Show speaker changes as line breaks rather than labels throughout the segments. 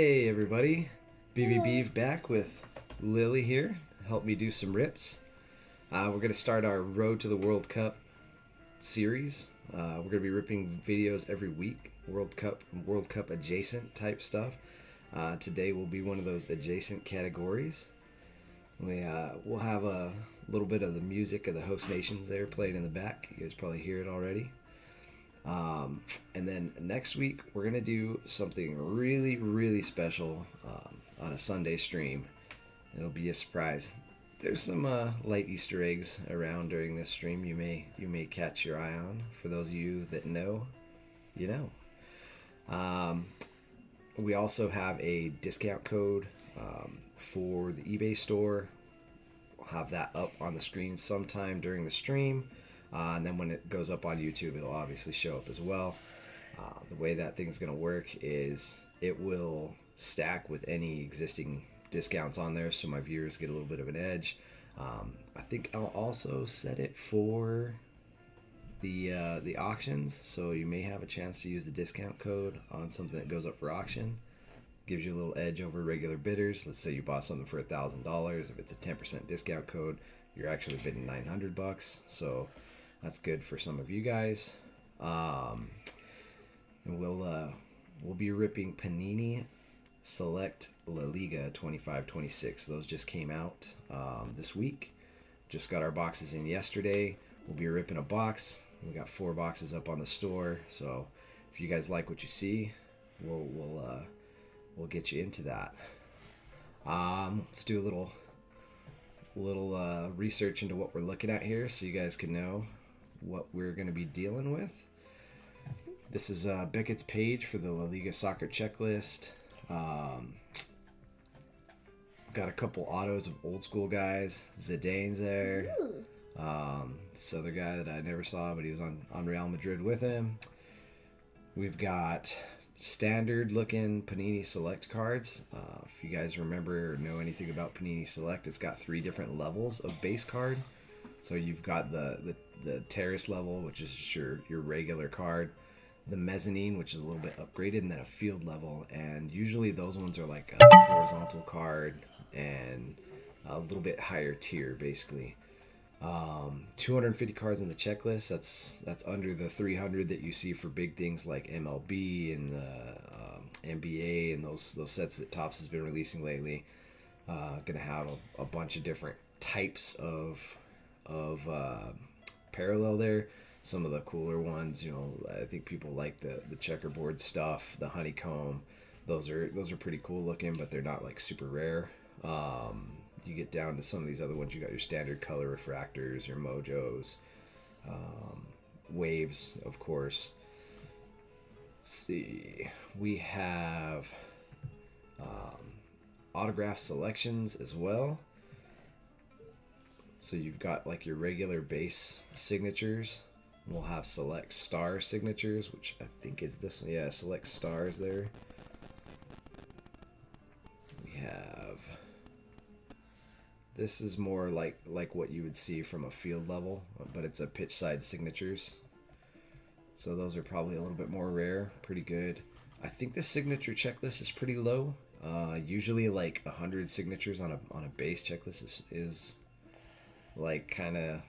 Hey everybody, BVB back with Lily here. Help me do some rips. We're going to start our Road to the World Cup series. We're going to be ripping videos every week, World Cup adjacent type stuff. Today will be one of those adjacent categories. We'll have a little bit of the music of the host nations there played in the back. You guys probably hear it already. And then next week, we're going to do something really, really special on a Sunday stream. It'll be a surprise. There's some light Easter eggs around during this stream you may catch your eye on. For those of you that know, you know. We also have a discount code for the eBay store. We'll have that up on the screen sometime during the stream. And then when it goes up on YouTube, it'll obviously show up as well. The way that thing's going to work is it will stack with any existing discounts on there, so my viewers get a little bit of an edge. I think I'll also set it for the auctions, so you may have a chance to use the discount code on something that goes up for auction. Gives you a little edge over regular bidders. Let's say you bought something for $1,000. If it's a 10% discount code, you're actually bidding $900. So that's good for some of you guys. And we'll be ripping Panini Select LaLiga 25-26. Those just came out this week. Just got our boxes in yesterday. We'll be ripping a box. We got 4 boxes up on the store. So if you guys like what you see, we'll get you into that. Let's do a little research into what we're looking at here, so you guys can know what we're going to be dealing with. This is Beckett's page for the LaLiga soccer checklist. Got a couple autos of old school guys. Zidane's there. This other guy that I never saw, but he was on Real Madrid with him. We've got standard looking Panini Select cards. If you guys remember or know anything about Panini Select, it's got 3 different levels of base card. So you've got the terrace level, which is just your regular card, the mezzanine, which is a little bit upgraded, and then a field level. And usually those ones are like a horizontal card and a little bit higher tier, basically. 250 cards in the checklist. That's under the 300 that you see for big things like MLB and the NBA and those sets that Topps has been releasing lately. Gonna have a bunch of different types of parallel there. Some of the cooler ones, I think people like the checkerboard stuff, the honeycomb. Those are pretty cool looking, but they're not like super rare. You get down to some of these other ones. You got your standard color refractors, your mojos, waves, of course. Let's see, we have autograph selections as well. So you've got like your regular base signatures. We'll have select star signatures, which I think is this one. Yeah, select stars there. We have, this is more like what you would see from a field level, but it's a pitch side signatures. So those are probably a little bit more rare. Pretty good. I think the signature checklist is pretty low. Usually like 100 signatures on a base checklist is like kind of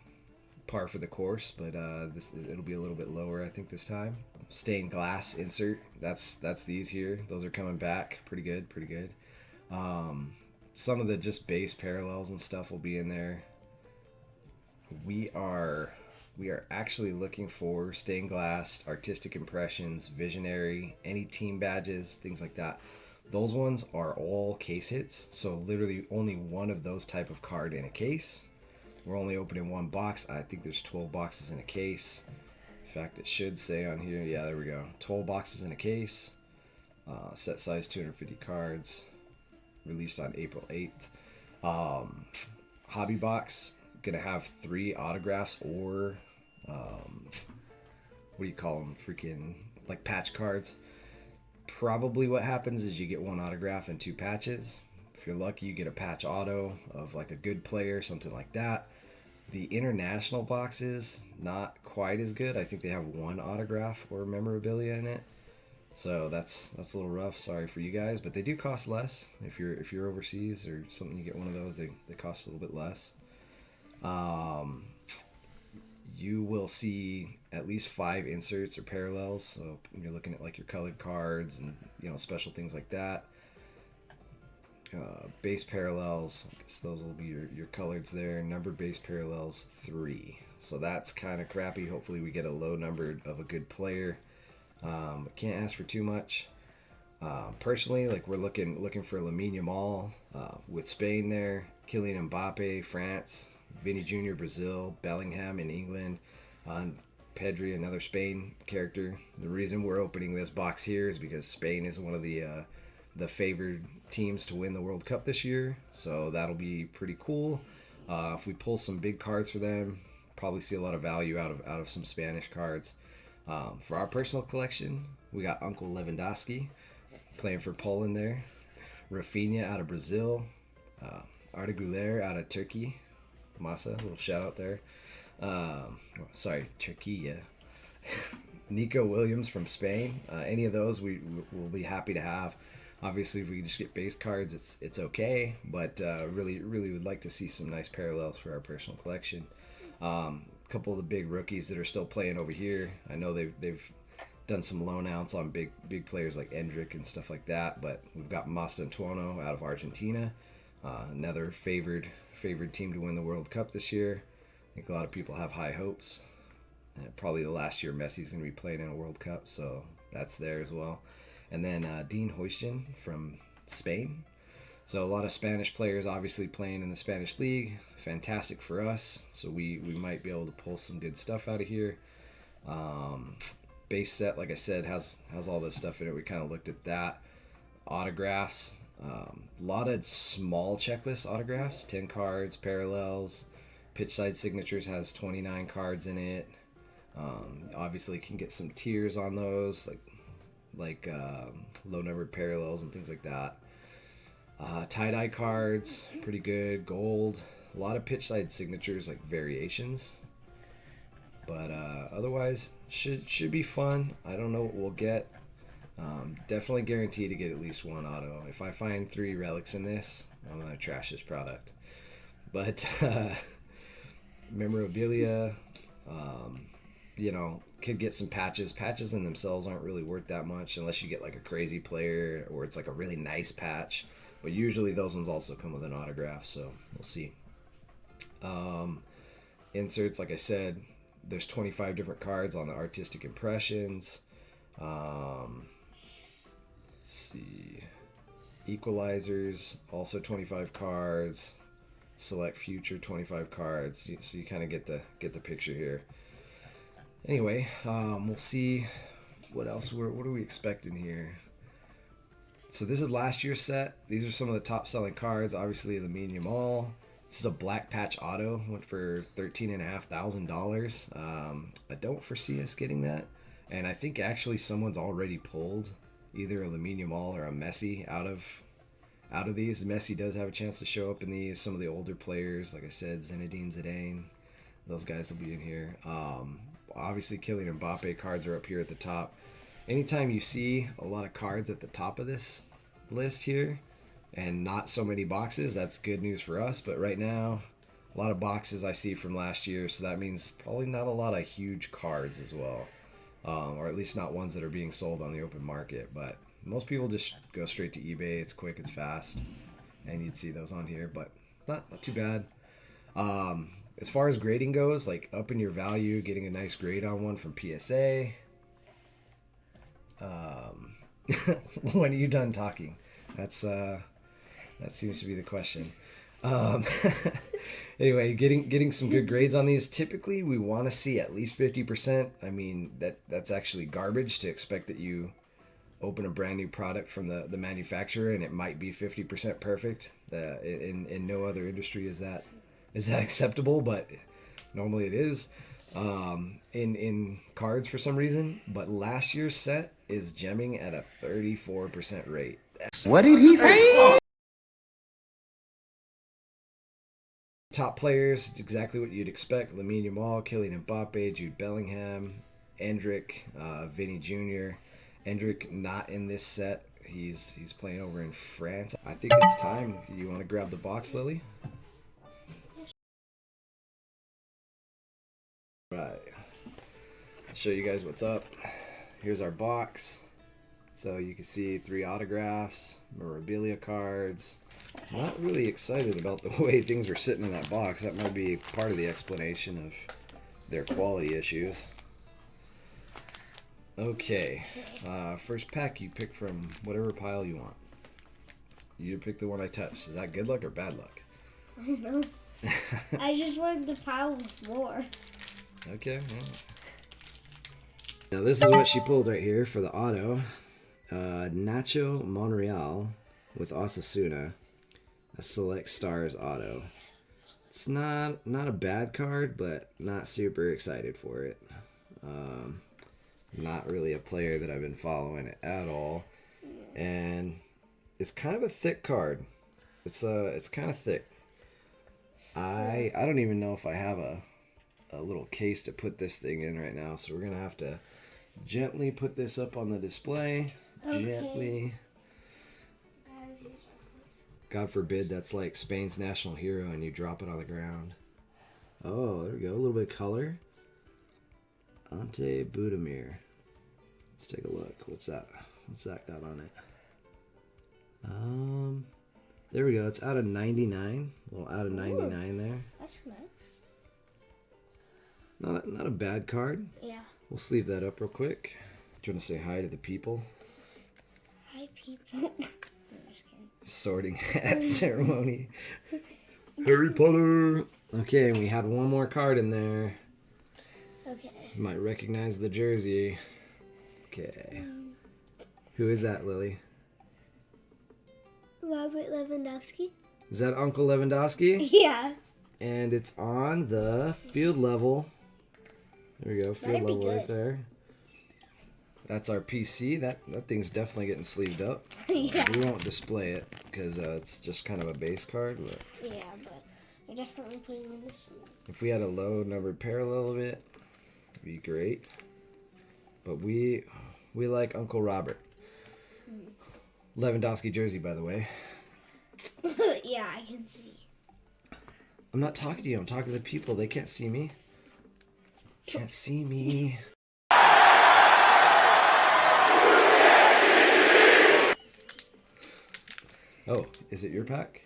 par for the course, but it'll be a little bit lower, I think, this time. Stained glass insert. That's these here. Those are coming back. Pretty good. Some of the just base parallels and stuff will be in there. We are actually looking for stained glass, artistic impressions, visionary, any team badges, things like that. Those ones are all case hits, so literally only one of those type of card in a case. We're only opening 1 box. I think there's 12 boxes in a case. In fact, it should say on here, yeah, there we go. 12 boxes in a case. Set size 250 cards. Released on April 8th. Hobby box, gonna have 3 autographs or what do you call them? Freaking like patch cards. Probably what happens is you get 1 autograph and 2 patches. If you're lucky, you get a patch auto of like a good player, something like that. The international boxes, not quite as good. I think they have 1 autograph or memorabilia in it. So that's a little rough. Sorry for you guys, but they do cost less if you're overseas or something. You get one of those, they cost a little bit less. Um, you will see at least 5 inserts or parallels. So you're looking at like your colored cards and special things like that. Base parallels, I guess those will be your coloreds there. Numbered base parallels 3. So that's kind of crappy. Hopefully we get a low number of a good player. Can't ask for too much. Personally, like we're looking for Lamine Yamal with Spain there, Kylian Mbappe, France, Vinny Jr. Brazil, Bellingham in England, Pedri, another Spain character. The reason we're opening this box here is because Spain is one of the favored teams to win the World Cup this year, so that'll be pretty cool. If we pull some big cards for them, probably see a lot of value out of some Spanish cards. For our personal collection, we got Uncle Lewandowski playing for Poland there, Rafinha out of Brazil, Arda Güler out of Turkey, Masa, little shout out there. Sorry, Turkey, yeah. Nico Williams from Spain. Any of those we will be happy to have. Obviously, if we can just get base cards, it's okay. But really would like to see some nice parallels for our personal collection. A couple of the big rookies that are still playing over here. I know they've done some loan outs on big players like Endrick and stuff like that. But we've got Mastantuono out of Argentina, another favored team to win the World Cup this year. I think a lot of people have high hopes. Probably the last year Messi's going to be playing in a World Cup, so that's there as well. And then Dean Huijsen from Spain. So a lot of Spanish players obviously playing in the Spanish league. Fantastic for us. So we might be able to pull some good stuff out of here. Base set, like I said, has all this stuff in it. We kind of looked at that. Autographs. A lot of small checklist autographs. 10 cards, parallels. Pitch side signatures has 29 cards in it. Obviously can get some tiers on those, like low numbered parallels and things like that. Tie-dye cards, pretty good. Gold, a lot of pitch side signatures, like variations. But otherwise, should be fun. I don't know what we'll get. Definitely guaranteed to get at least one auto. If I find 3 relics in this, I'm gonna trash this product. But memorabilia, could get some patches. Patches in themselves aren't really worth that much unless you get like a crazy player or it's like a really nice patch. But usually those ones also come with an autograph, so we'll see. Inserts, like I said, there's 25 different cards on the artistic impressions. Let's see. Equalizers, also 25 cards. Select future, 25 cards. So you kind of get the picture here. Anyway, we'll see what else. What are we expecting here? So this is last year's set. These are some of the top selling cards. Obviously, the Lamine Yamal. This is a black patch auto. Went for $13,500. I don't foresee us getting that. And I think actually someone's already pulled either a Lamine Yamal or a Messi out of these. Messi does have a chance to show up in these. Some of the older players, like I said, Zinedine Zidane. Those guys will be in here. Obviously, Kylian Mbappe cards are up here at the top. Anytime you see a lot of cards at the top of this list here and not so many boxes, that's good news for us. But right now, a lot of boxes I see from last year, so that means probably not a lot of huge cards as well. Or at least not ones that are being sold on the open market. But most people just go straight to eBay. It's quick, it's fast, and you'd see those on here, but not too bad. As far as grading goes, like upping your value, getting a nice grade on one from PSA. When are you done talking? That seems to be the question. Anyway, getting some good grades on these. Typically, we want to see at least 50%. I mean, that's actually garbage to expect that you open a brand new product from the manufacturer and it might be 50% perfect. In no other industry is that acceptable, but normally it is. In cards for some reason, but last year's set is gemming at a 34% rate.
What did he say?
Top players, exactly what you'd expect. Lamine Yamal, Kylian Mbappe, Jude Bellingham, Endrick, Vinny Jr. Hendrick not in this set. He's playing over in France. I think it's time. You want to grab the box, Lily? Right. I'll show you guys what's up. Here's our box. So you can see 3 autographs, memorabilia cards. Not really excited about the way things were sitting in that box. That might be part of the explanation of their quality issues. Okay, first pack you pick from whatever pile you want. You pick the one I touched. Is that good luck or bad luck?
I don't know. I just wanted the pile with more.
Okay. Well. Now this is what she pulled right here for the auto. Nacho Monreal with Osasuna. A Select Stars auto. It's not a bad card, but not super excited for it. Not really a player that I've been following at all, and it's kind of a thick card. It's kind of thick. I don't even know if I have a little case to put this thing in right now, so we're gonna have to gently put this up on the display. Okay. Gently. God forbid that's like Spain's national hero and you drop it on the ground. Oh, there we go. A little bit of color. Ante Budimir. Let's take a look. What's that? What's that got on it? There we go. It's out of 99. Well, out of 99 there.
That's nice.
Not a bad card.
Yeah.
We'll sleeve that up real quick. Do you want to say hi to the people?
Hi, people.
Sorting hat ceremony. Harry Potter. Okay, and we had one more card in there.
Okay.
You might recognize the jersey. Okay. Who is that, Lily?
Robert Lewandowski.
Is that Uncle Lewandowski?
Yeah.
And it's on the field level. There we go, field level right there. That's our PC. That thing's definitely getting sleeved up.
Yeah.
We won't display it because it's just kind of a base card. But
yeah, but we're definitely putting in this one.
if we had a low numbered parallel of it, it'd be great. But we like Uncle Robert. Lewandowski jersey, by the way.
Yeah, I can see.
I'm not talking to you. I'm talking to the people. They can't see me. Can't see me. Oh, is it your pack?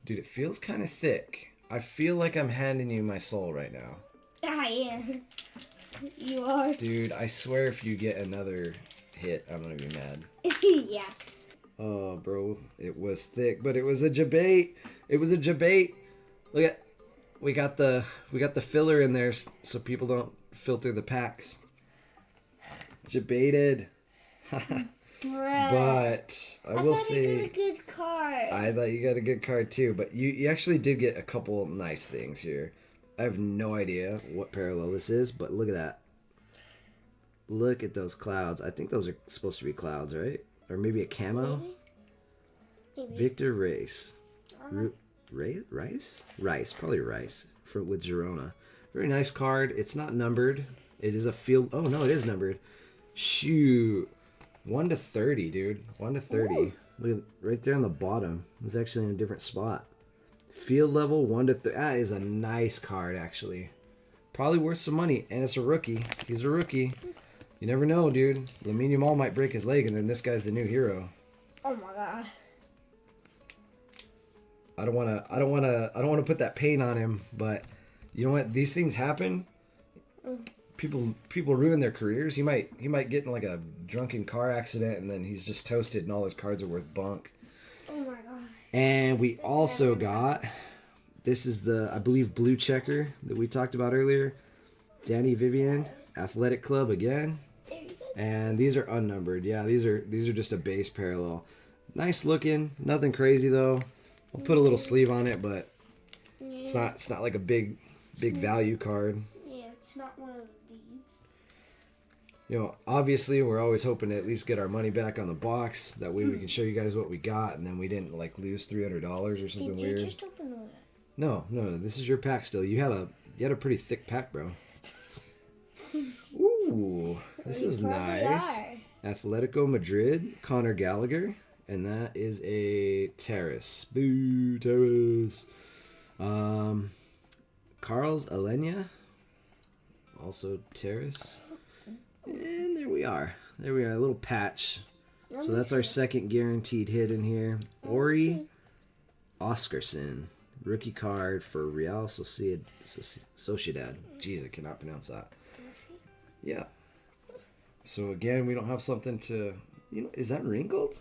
Dude, it feels kind of thick. I feel like I'm handing you my soul right now.
I am. You are.
Dude, I swear if you get another hit, I'm gonna be mad.
Yeah.
Oh, bro, it was thick, but it was a debate. It was a debate. Look at, we got the filler in there so people don't filter the packs. Debated. But I will say,
I got a good card.
I thought you got a good card too, but you actually did get a couple nice things here. I have no idea what parallel this is, but look at that. Look at those clouds. I think those are supposed to be clouds, right? Or maybe a camo?
Maybe.
Victor Rice. Rice? Probably Rice with Girona. Very nice card. It's not numbered. It is a field. Oh, no, it is numbered. Shoot. 1 to 30, dude. 1 to 30. Ooh. Look at right there on the bottom. It's actually in a different spot. Field level 1 to 30. That is a nice card, actually. Probably worth some money, and it's a rookie. He's a rookie. You never know, dude. Lamine Yamal might break his leg, and then this guy's the new hero.
Oh my god.
I don't wanna put that pain on him, but you know what? These things happen. People ruin their careers. He might get in like a drunken car accident, and then he's just toasted, and all his cards are worth bunk.
Oh my god.
And we also got, this is the, I believe, blue checker that we talked about earlier. Danny Vivian, Athletic Club again. And these are unnumbered. Yeah, these are just a base parallel. Nice looking, nothing crazy though. I'll put a little sleeve on it, but it's not like a big value card.
Yeah, it's not one of these.
You know, obviously we're always hoping to at least get our money back on the box. That way we can show you guys what we got, and then we didn't like lose $300 or something weird.
Did you just open that?
No, this is your pack still. You had a pretty thick pack, bro. Ooh, Ooh, this
We
is
probably
nice.
are.
Atletico Madrid, Conor Gallagher, and that is a Terrace. Boo, Terrace. Carl's Alenia, also Terrace. And there we are. There we are, a little patch. So that's our second guaranteed hit in here. Ori Oscarson, rookie card for Real Sociedad. Jeez, I cannot pronounce that. Yeah. So again, we don't have something to, is that wrinkled?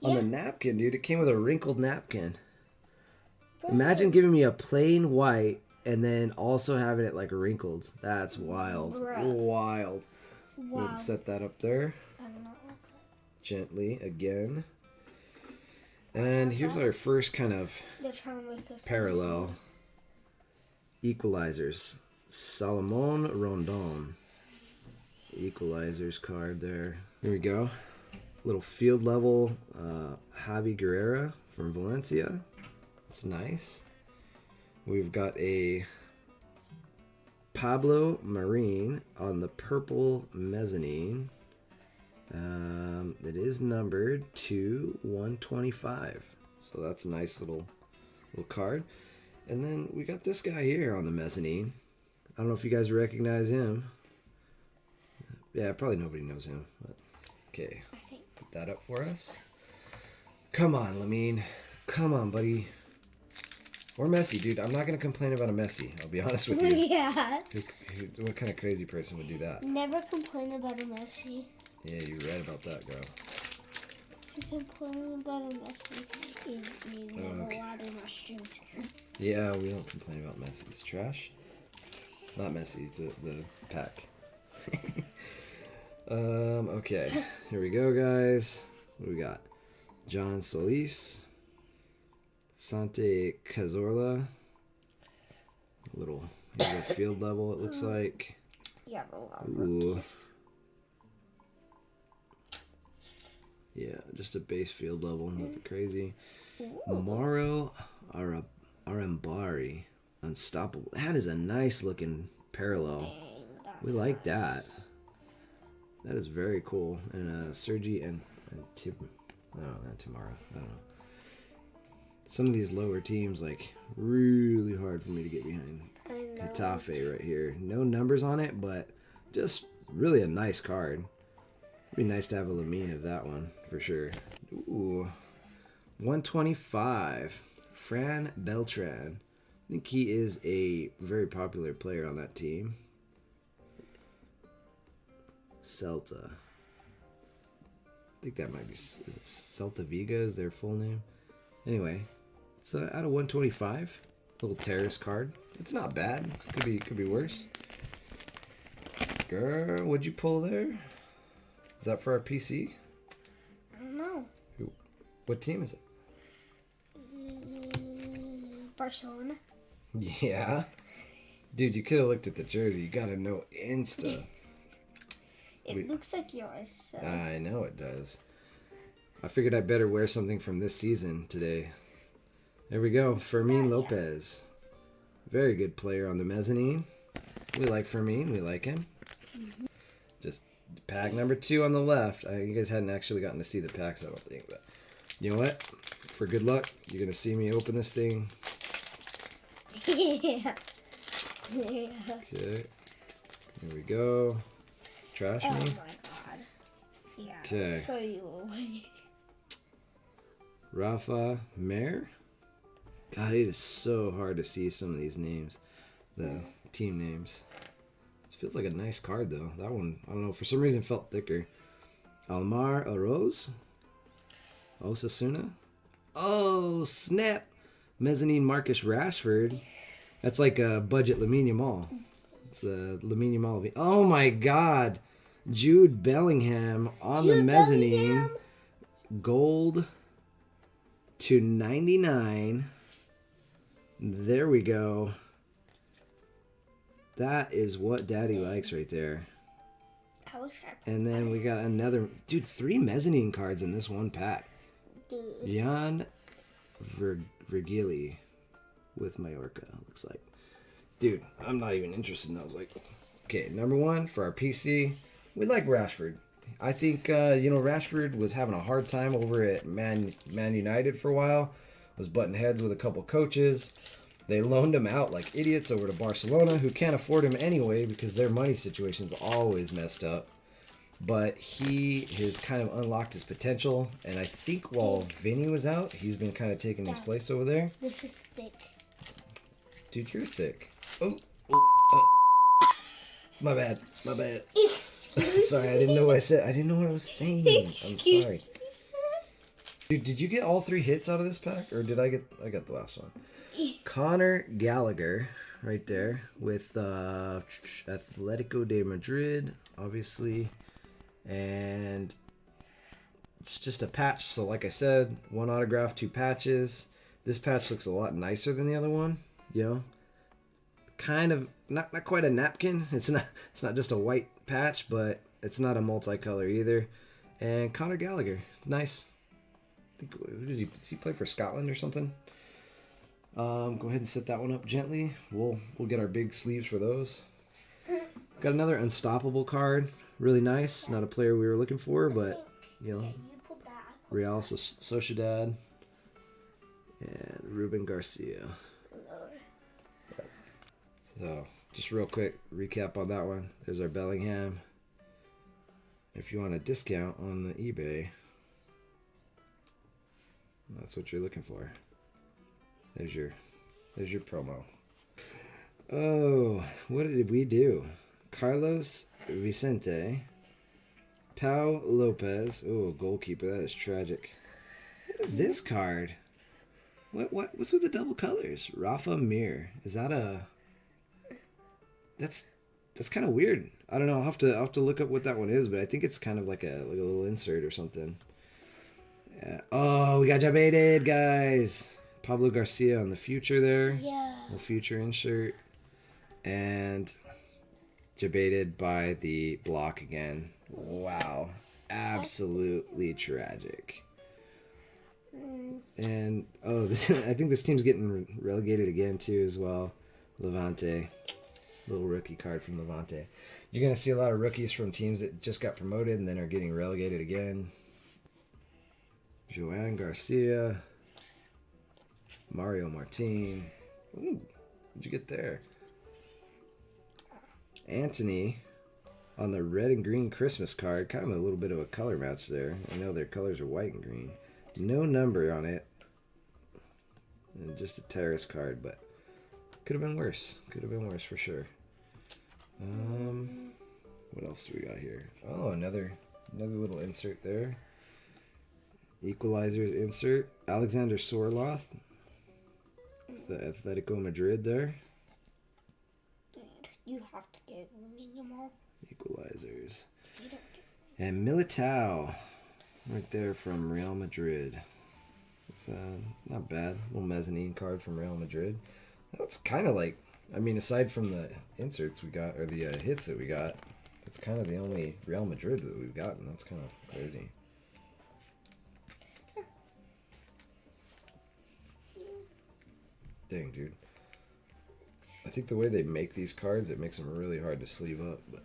On the napkin, dude. It came with a wrinkled napkin. Imagine giving me a plain white and then also having it like wrinkled. That's wild. Wild.
Wow.
We'll set that up there.
I don't know.
Gently again. And here's our first kind of
They're trying to make us
parallel. Equalizers. Salomon Rondon. Equalizers card there. Here we go. Little field level Javi Guerrera from Valencia. That's nice. We've got a Pablo Marin on the purple mezzanine. It is numbered to 125. So that's a nice little card. And then we got this guy here on the mezzanine. I don't know if you guys recognize him. Yeah, probably nobody knows him. But okay,
I think.
put that up for us. Come on, Lamine. Come on, buddy. Or Messi, dude. I'm not going to complain about a Messi. I'll be honest with you.
Yeah.
What kind of crazy person would do that?
Never complain about a Messi.
Yeah, you're right about that, girl.
If you complain about a Messi, you never water mushrooms.
Yeah, we don't complain about Messi. It's trash. Not Messi, the pack. Okay, here we go, guys. What do we got? John Solis, Sante Cazorla, here's a field level, it looks like.
Yeah, a lot of
Ooh.
rookies.
Yeah, just a base field level, nothing crazy. Mauro Arambari, Unstoppable. That is a nice looking parallel. We like that. That is very cool. And Sergi and Tim. Oh, not Tamara. I don't know. Some of these lower teams, like, really hard for me to get behind.
I know.
Hitafe right here. No numbers on it, but just really a nice card. It'd be nice to have a Lamine of that one, for sure. Ooh. 125. Fran Beltran. I think he is a very popular player on that team. Celta. I think that might be Celta Viga is their full name. Anyway, it's out of 125. Little terrace card. It's not bad. Could be worse. Girl, what'd you pull there? Is that for our PC?
I don't know.
What team is it?
Barcelona.
Yeah. Dude, you could have looked at the jersey. You gotta know Insta.
It looks like yours. So.
I know it does. I figured I better wear something from this season today. There we go. Fermin Lopez. Very good player on the mezzanine. We like Fermin. We like him. Just pack number 2 on the left. You guys hadn't actually gotten to see the packs, I don't think. But you know what? For good luck, you're going to see me open this thing.
Yeah.
Okay. Here we go. Trash
Oh
me.
my god. Yeah.
Okay.
So you away.
Rafa Mayer. God, it is so hard to see some of these names. The team names. It feels like a nice card, though. That one, I don't know, for some reason felt thicker. Almar Oroz. Osasuna. Oh, snap. Mezzanine Marcus Rashford. That's like a budget Lamine Yamal. It's a Lamine Yamal. Oh, my God. Jude Bellingham on the mezzanine.
Bellingham.
Gold to 99. There we go. That is what Daddy likes right there.
I wish I could.
And then we got another... Dude, 3 mezzanine cards in this one pack.
Dude.
Jan Virgili with Mallorca, looks like. Dude, I'm not even interested in those. Like, Okay, number 1 for our PC, we like Rashford. I think, Rashford was having a hard time over at Man United for a while, was butting heads with a couple coaches. They loaned him out like idiots over to Barcelona, who can't afford him anyway because their money situation's always messed up. But he has kind of unlocked his potential, and I think while Vinny was out, he's been kind of taking his place over there.
This is thick.
Dude, you're thick. Oh, my bad. Sorry, I didn't know what I said. I didn't know what I was saying. I'm sorry. Dude, did you get all 3 hits out of this pack, or did I got the last one? Conor Gallagher, right there, with Atletico de Madrid, obviously. And it's just a patch. So like I said, 1 autograph, 2 patches. This patch looks a lot nicer than the other one. Kind of not quite a napkin. It's not just a white patch, but it's not a multicolor either. And Conor Gallagher, nice. I think, does he play for Scotland or something? Go ahead and set that one up gently. We'll get our big sleeves for those. Got another unstoppable card. Really nice. Not a player we were looking for, but Real Sociedad and Ruben Garcia. So, just real quick recap on that one. There's our Bellingham. If you want a discount on the eBay, that's what you're looking for. There's your promo. Oh, what did we do? Carlos Vicente, Pau Lopez. Oh, goalkeeper. That is tragic. What is this card? What's with the double colors? Rafa Mir. Is that a? That's kind of weird. I don't know. I'll have to look up what that one is, but I think it's kind of like a little insert or something. Yeah. Oh, we got Jabated, guys. Pablo Garcia on the future there.
Yeah.
The future insert. And Jabated by the block again. Wow. Absolutely tragic. And, I think this team's getting relegated again, too, as well. Levante. Little rookie card from Levante. You're going to see a lot of rookies from teams that just got promoted and then are getting relegated again. Joan Garcia. Mario Martin. Ooh, what'd you get there? Anthony on the red and green Christmas card. Kind of a little bit of a color match there. I know their colors are white and green. No number on it. And just a terrace card, but could have been worse. Could have been worse for sure. What else do we got here? Oh, another little insert there. Equalizers insert. Alexander Sorloth. The Atletico Madrid there.
You have to give me more.
Equalizers. And Militao. Right there from Real Madrid. It's not bad. Little mezzanine card from Real Madrid. That's kind of like, aside from the inserts we got, or the hits that we got, it's kind of the only Real Madrid that we've gotten. That's kind of crazy. Dang, dude. I think the way they make these cards, it makes them really hard to sleeve up. But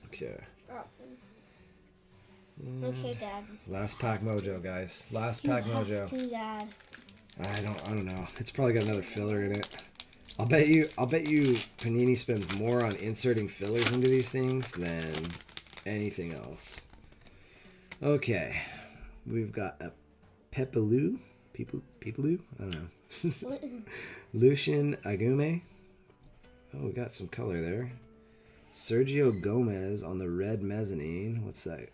okay.
Okay, Dad.
Last pack mojo, guys. Last pack mojo.
Dad.
I don't know. It's probably got another filler in it. I'll bet you Panini spends more on inserting fillers into these things than anything else. Okay. We've got a Pepelu. Pepelu? I don't know. Lucian Agume. Oh, we got some color there. Sergio Gomez on the red mezzanine. What's that?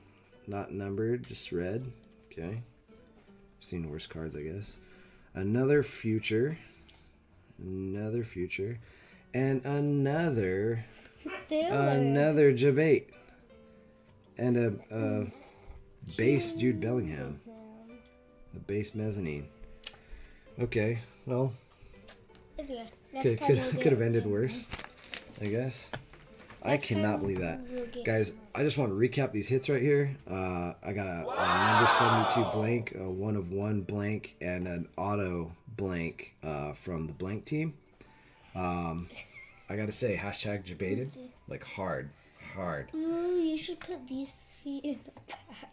Not numbered, just red. Okay. I've seen worse cards, I guess. Another future. Another future. And another Jabate. And a base Jude Bellingham. A base mezzanine. Okay, well. Could have ended worse, I guess. I cannot believe that. Guys, I just want to recap these hits right here. I got a number 72 blank, a 1 of 1 blank, and an auto blank from the blank team. I got to say, hashtag Jabated. like hard.
Ooh, you should put these 3 in a pack.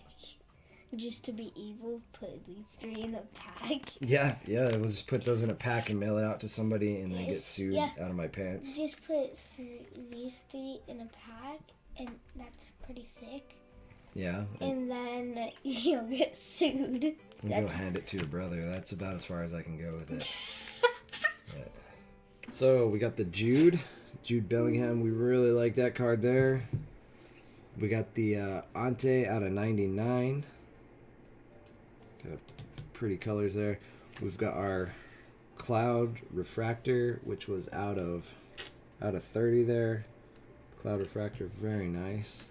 Just to be evil, put these 3 in a pack.
Yeah, we'll just put those in a pack and mail it out to somebody and then get
Yes,
sued
yeah.
out of my pants.
Just put these 3 in a pack, and that's pretty thick.
Yeah.
And then you'll get sued.
And go
That's
hand it to your brother. That's about as far as I can go with it. Yeah. So we got the Jude Bellingham. We really like that card there. We got the Ante out of 99. Got pretty colors there. We've got our Cloud Refractor, which was out of 30 there. Cloud Refractor, very nice.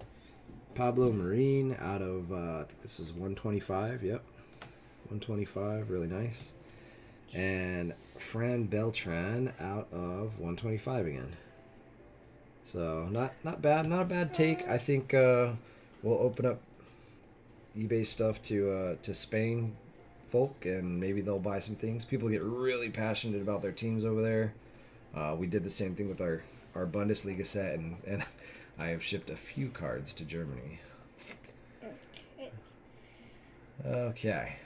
Pablo Marine out of I think this is 125. Yep, 125, really nice. And Fran Beltran out of 125 again. So not bad, not a bad take. I think we'll open up eBay stuff to Spain folk, and maybe they'll buy some things. People get really passionate about their teams over there. We did the same thing with our Bundesliga set, and I have shipped a few cards to Germany. Okay.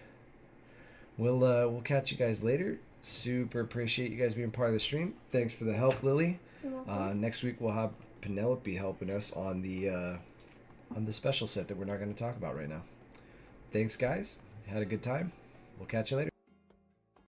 We'll catch you guys later. Super appreciate you guys being part of the stream. Thanks for the help, Lily. Next week we'll have Penelope helping us on the special set that we're not going to talk about right now. Thanks, guys. Had a good time. We'll catch you later.